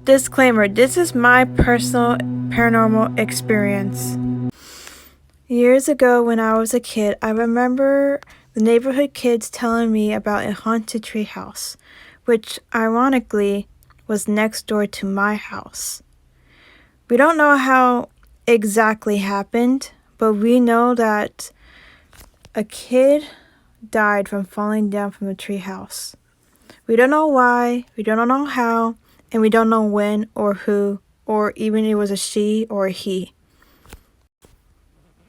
Disclaimer, this is my personal paranormal experience. Years ago when I was a kid, I remember the neighborhood kids telling me about a haunted treehouse, which ironically was next door to my house. We don't know how exactly happened, but we know that a kid died from falling down from the treehouse. We don't know why, we don't know how, and we don't know when or who, or even it was a she or a he.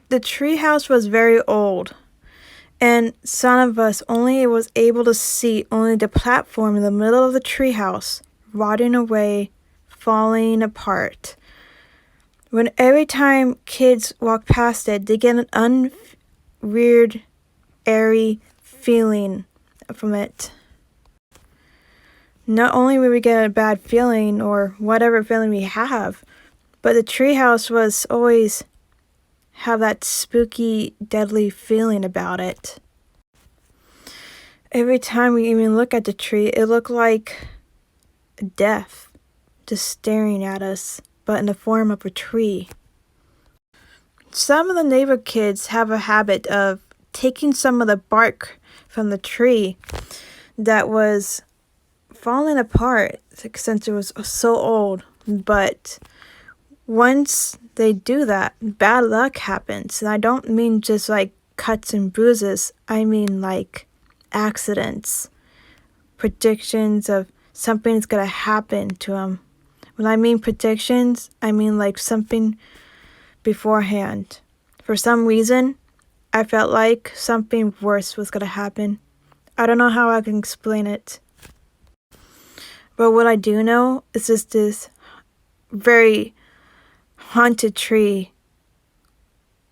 The treehouse was very old, and some of us only was able to see only the platform in the middle of the treehouse, rotting away, falling apart. When every time kids walk past it, they get an weird, airy feeling from it. Not only will we get a bad feeling or whatever feeling we have, but the treehouse was always have that spooky, deadly feeling about it. Every time we even look at the tree, it looked like death just staring at us, but in the form of a tree. Some of the neighbor kids have a habit of taking some of the bark from the tree that was falling apart since it was so old, but once they do that, bad luck happens. And I don't mean just like cuts and bruises, I mean like accidents, predictions of something's gonna happen to them. When I mean predictions, I mean like something beforehand. For some reason, I felt like something worse was gonna happen. I don't know how I can explain it. But what I do know is just this very haunted tree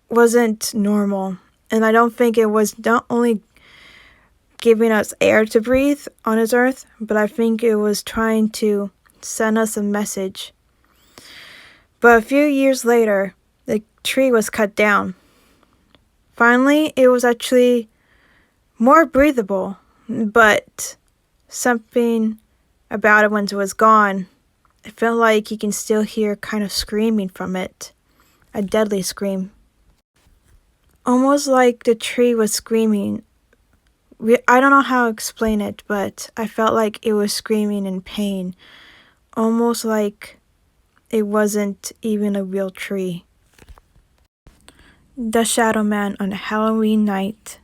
wasn't normal. And I don't think it was not only giving us air to breathe on this earth, but I think it was trying to send us a message. But a few years later, the tree was cut down. Finally, it was actually more breathable, but something about it once it was gone, it felt like you can still hear kind of screaming from it. A deadly scream. Almost like the tree was screaming. I don't know how to explain it, but I felt like it was screaming in pain. Almost like it wasn't even a real tree. The Shadow Man on a Halloween night.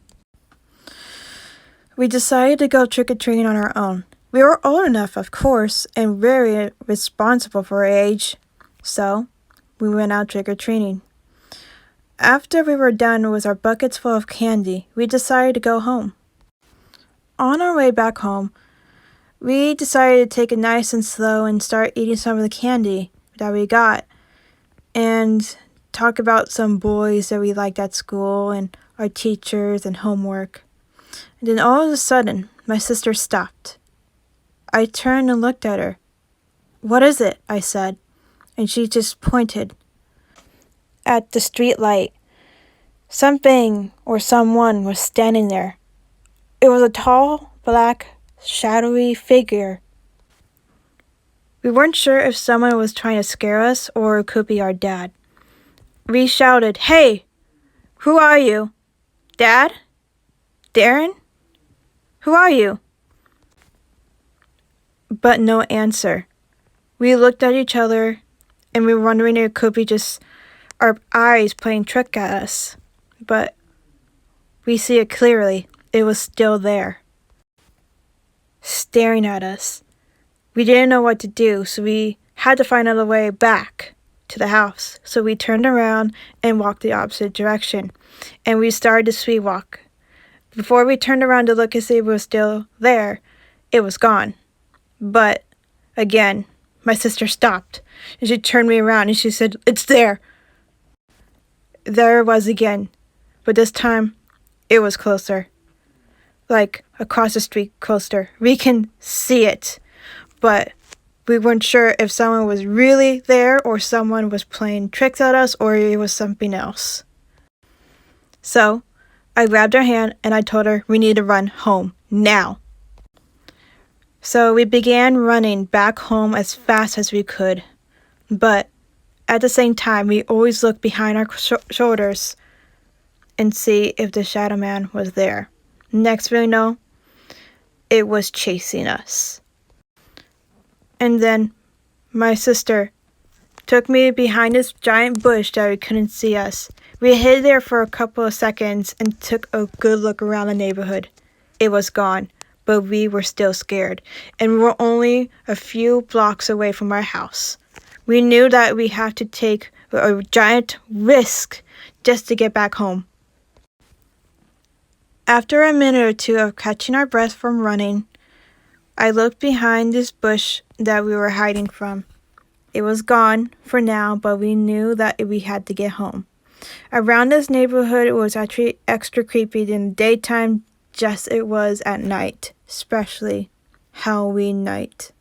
We decided to go trick-or-treating on our own. We were old enough, of course, and very responsible for our age, so we went out trick-or-treating. After we were done with our buckets full of candy, we decided to go home. On our way back home, we decided to take it nice and slow and start eating some of the candy that we got, and talk about some boys that we liked at school and our teachers and homework. And then all of a sudden, my sister stopped. I turned and looked at her. "What is it?" I said, and she just pointed at the street light. Something or someone was standing there. It was a tall, black, shadowy figure. We weren't sure if someone was trying to scare us or it could be our dad. We shouted, "Hey, who are you? Dad? Darren? Who are you?" But no answer. We looked at each other and we were wondering if it could be just our eyes playing trick at us. But we see it clearly. It was still there, staring at us. We didn't know what to do, so we had to find another way back to the house. So we turned around and walked the opposite direction. And we started to sweet walk. Before we turned around to look and see if it was still there, it was gone. But again, my sister stopped, and she turned me around and she said, "It's there." There it was again, but this time it was closer, like across the street closer. We can see it, but we weren't sure if someone was really there or someone was playing tricks at us or it was something else. So I grabbed her hand and I told her we need to run home now. So we began running back home as fast as we could. But at the same time, we always looked behind our shoulders and see if the shadow man was there. Next we know, it was chasing us. And then my sister took me behind this giant bush that we couldn't see us. We hid there for a couple of seconds and took a good look around the neighborhood. It was gone, but we were still scared, and we were only a few blocks away from our house. We knew that we had to take a giant risk just to get back home. After a minute or two of catching our breath from running, I looked behind this bush that we were hiding from. It was gone for now, but we knew that we had to get home. Around this neighborhood, it was actually extra creepy in the daytime, just it was at night, especially Halloween night.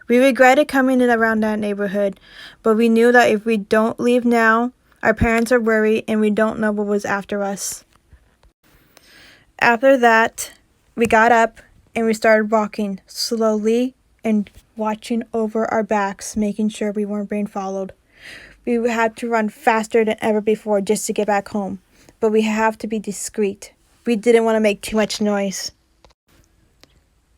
We regretted coming in around that neighborhood, but we knew that if we don't leave now, our parents are worried and we don't know what was after us. After that, we got up and we started walking slowly and watching over our backs, making sure we weren't being followed. We had to run faster than ever before just to get back home, but we have to be discreet. We didn't want to make too much noise.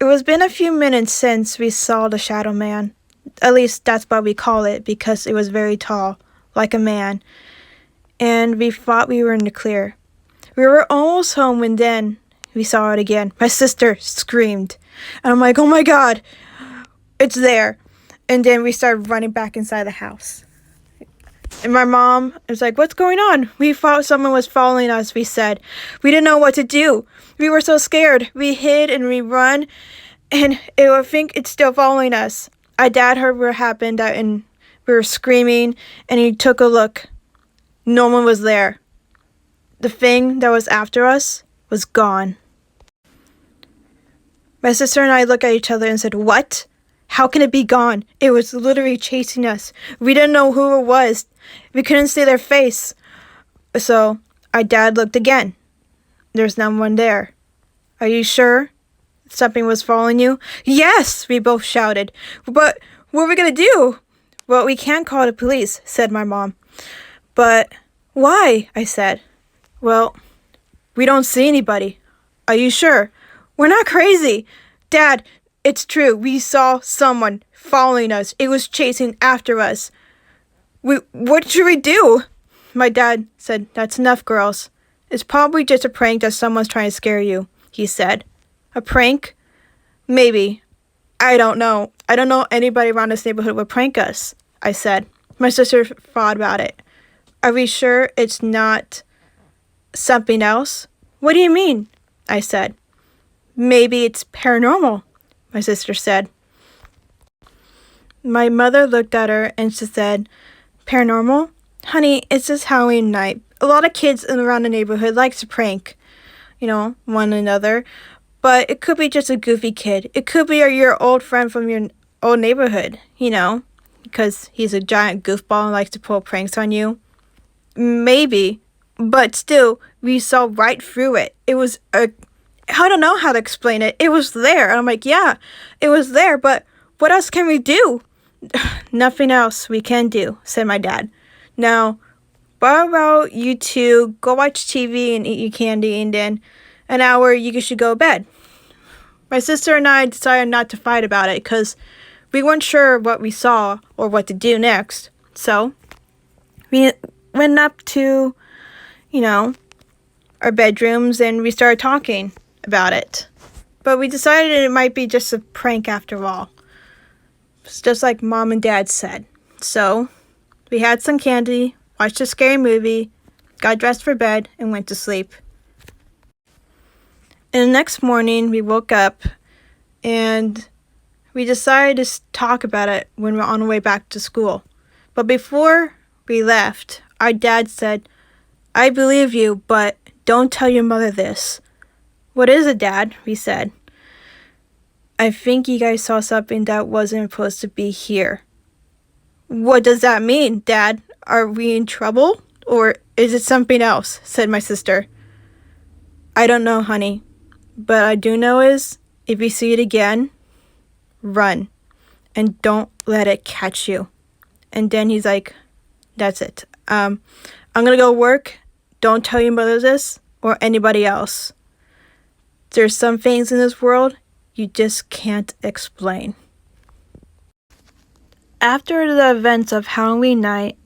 It was been a few minutes since we saw the shadow man. At least that's what we call it because it was very tall, like a man, and we thought we were in the clear. We were almost home when then we saw it again. My sister screamed, and I'm like, oh my God, it's there. And then we started running back inside the house. And my mom was like, what's going on? We thought someone was following us, we said. We didn't know what to do. We were so scared. We hid and we run, and I think it's still following us. Our dad heard what happened, and we were screaming, and he took a look. No one was there. The thing that was after us was gone. My sister and I looked at each other and said, what? How can it be gone? It was literally chasing us. We didn't know who it was. We couldn't see their face. So our dad looked again. There's no one there. Are you sure something was following you? Yes, we both shouted. But what are we going to do? Well, we can't call the police, said my mom. But why? I said. Well, we don't see anybody. Are you sure? We're not crazy. Dad, it's true. We saw someone following us. It was chasing after us. What should we do? My dad said, that's enough, girls. It's probably just a prank that someone's trying to scare you, he said. A prank? Maybe. I don't know. I don't know anybody around this neighborhood would prank us, I said. My sister thought about it. Are we sure it's not something else? What do you mean? I said. Maybe it's paranormal, my sister said. My mother looked at her and she said, paranormal? Honey, it's just Halloween night. A lot of kids around the neighborhood like to prank, one another. But it could be just a goofy kid. It could be your old friend from your old neighborhood, because he's a giant goofball and likes to pull pranks on you. Maybe. But still, we saw right through it. It was I don't know how to explain it. It was there. And I'm like, yeah, it was there, but what else can we do? Nothing else we can do, said my dad. Now, what about you two go watch TV and eat your candy, and then an hour you should go to bed? My sister and I decided not to fight about it because we weren't sure what we saw or what to do next. So we went up to, our bedrooms and we started talking about it. But we decided it might be just a prank after all. It's just like Mom and Dad said. So we had some candy, watched a scary movie, got dressed for bed, and went to sleep. And the next morning, we woke up and we decided to talk about it when we were on the way back to school. But before we left, our dad said, I believe you, but don't tell your mother this. What is it, Dad? We said. I think you guys saw something that wasn't supposed to be here. What does that mean, Dad? Are we in trouble? Or is it something else? Said my sister. I don't know, honey. But I do know is, if we see it again, run and don't let it catch you. And then he's like, that's it. I'm going to go work. Don't tell your mother this or anybody else. There's some things in this world you just can't explain. After the events of Halloween night,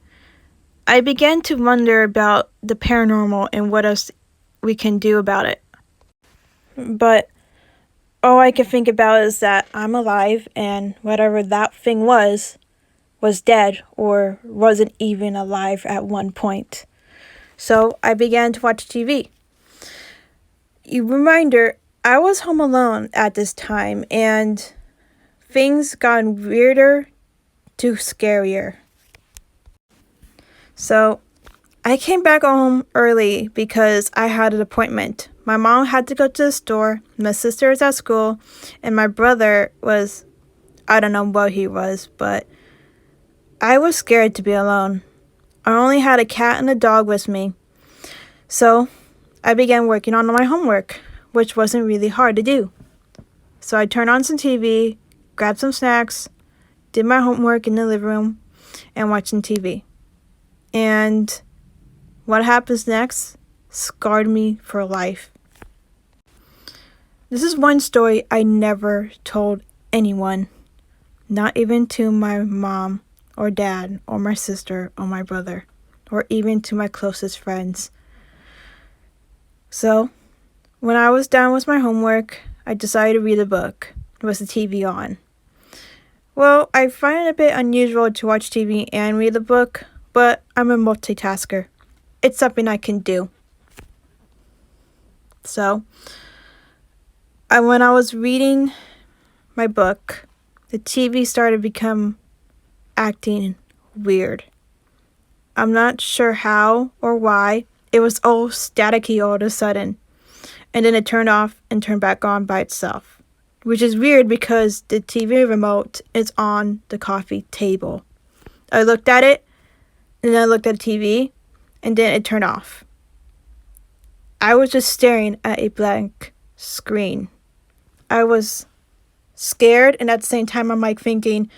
I began to wonder about the paranormal and what else we can do about it. But all I can think about is that I'm alive and whatever that thing was dead or wasn't even alive at one point. So I began to watch TV. Reminder, I was home alone at this time and things got weirder to scarier. So I came back home early because I had an appointment. My mom had to go to the store, my sister was at school, and my brother was, I don't know what he was, but I was scared to be alone. I only had a cat and a dog with me. So I began working on my homework, which wasn't really hard to do. So I turned on some TV, grabbed some snacks, did my homework in the living room, and watching TV. And what happens next scarred me for life. This is one story I never told anyone, not even to my mom or dad or my sister or my brother, or even to my closest friends. So, when I was done with my homework, I decided to read a book with the TV on. Well, I find it a bit unusual to watch TV and read a book, but I'm a multitasker. It's something I can do. So, when I was reading my book, the TV started to become acting weird. I'm not sure how or why. It was all staticky all of a sudden. And then it turned off and turned back on by itself. Which is weird because the TV remote is on the coffee table. I looked at it, and then I looked at the TV, and then it turned off. I was just staring at a blank screen. I was scared, and at the same time, I'm like thinking,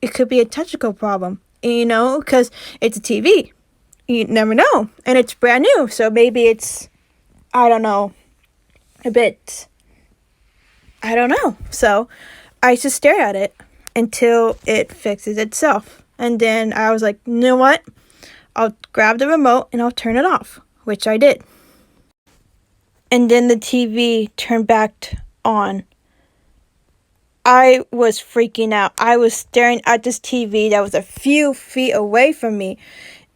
it could be a technical problem, because it's a TV. You never know, and it's brand new, so maybe it's, I don't know, a bit, I don't know. So I just stare at it until it fixes itself. And then I was like, you know what? I'll grab the remote and I'll turn it off, which I did. And then the TV turned back on. I was freaking out. I was staring at this TV that was a few feet away from me.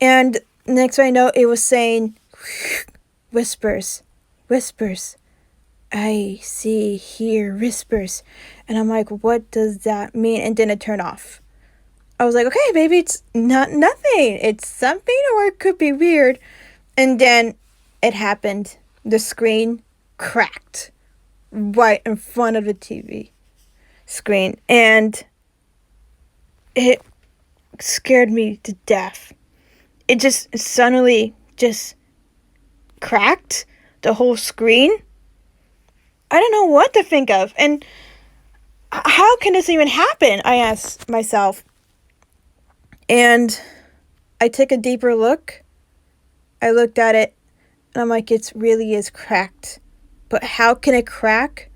And next thing I know, it was saying, whispers, whispers. I see, hear, whispers. And I'm like, what does that mean? And then it turned off. I was like, okay, maybe it's nothing. It's something, or it could be weird. And then it happened. The screen cracked right in front of the TV screen. And it scared me to death. It just suddenly just cracked the whole screen. I don't know what to think of. And how can this even happen? I asked myself. And I took a deeper look. I looked at it, and I'm like, it really is cracked. But how can it crack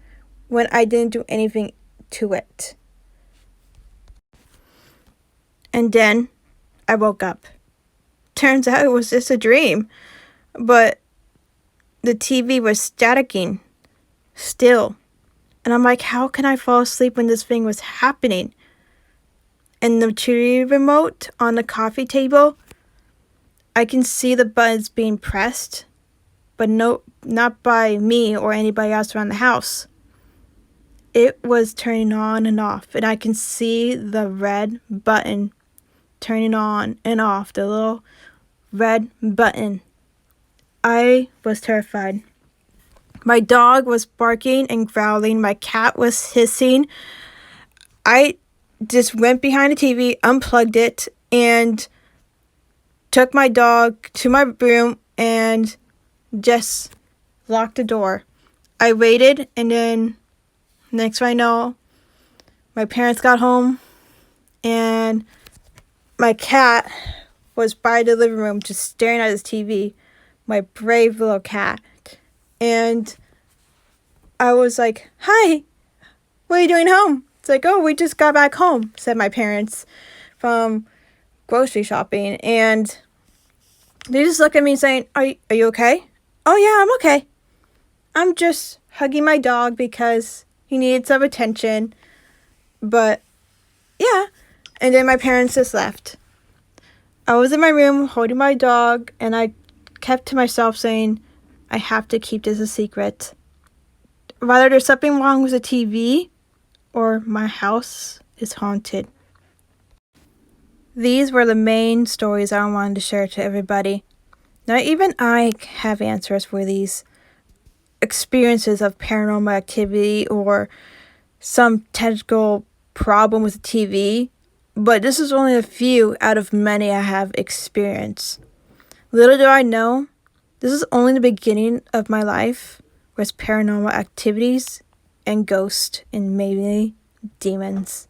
when I didn't do anything to it? And then I woke up. Turns out it was just a dream. But the TV was staticking still. And I'm like, how can I fall asleep when this thing was happening? And the TV remote on the coffee table, I can see the buttons being pressed, but no, not by me or anybody else around the house. It was turning on and off, and I can see the red button turning on and off, the little red button. I was terrified. My dog was barking and growling. My cat was hissing. I just went behind the TV, unplugged it, and took my dog to my room and just locked the door. I waited, and then next thing I know, my parents got home, and my cat was by the living room just staring at his TV. My brave little cat. And I was like, "Hi, what are you doing home?" It's like, "Oh, we just got back home," said my parents from grocery shopping. And they just look at me saying, are you okay?" "Oh, yeah, I'm okay. I'm just hugging my dog because he needed some attention. But, yeah." And then my parents just left. I was in my room holding my dog, and I kept to myself saying, I have to keep this a secret. Whether there's something wrong with the TV or my house is haunted. These were the main stories I wanted to share to everybody. Not even I have answers for these experiences of paranormal activity or some technical problem with the TV, but this is only a few out of many I have experienced. Little do I know, this is only the beginning of my life with paranormal activities and ghosts and maybe demons.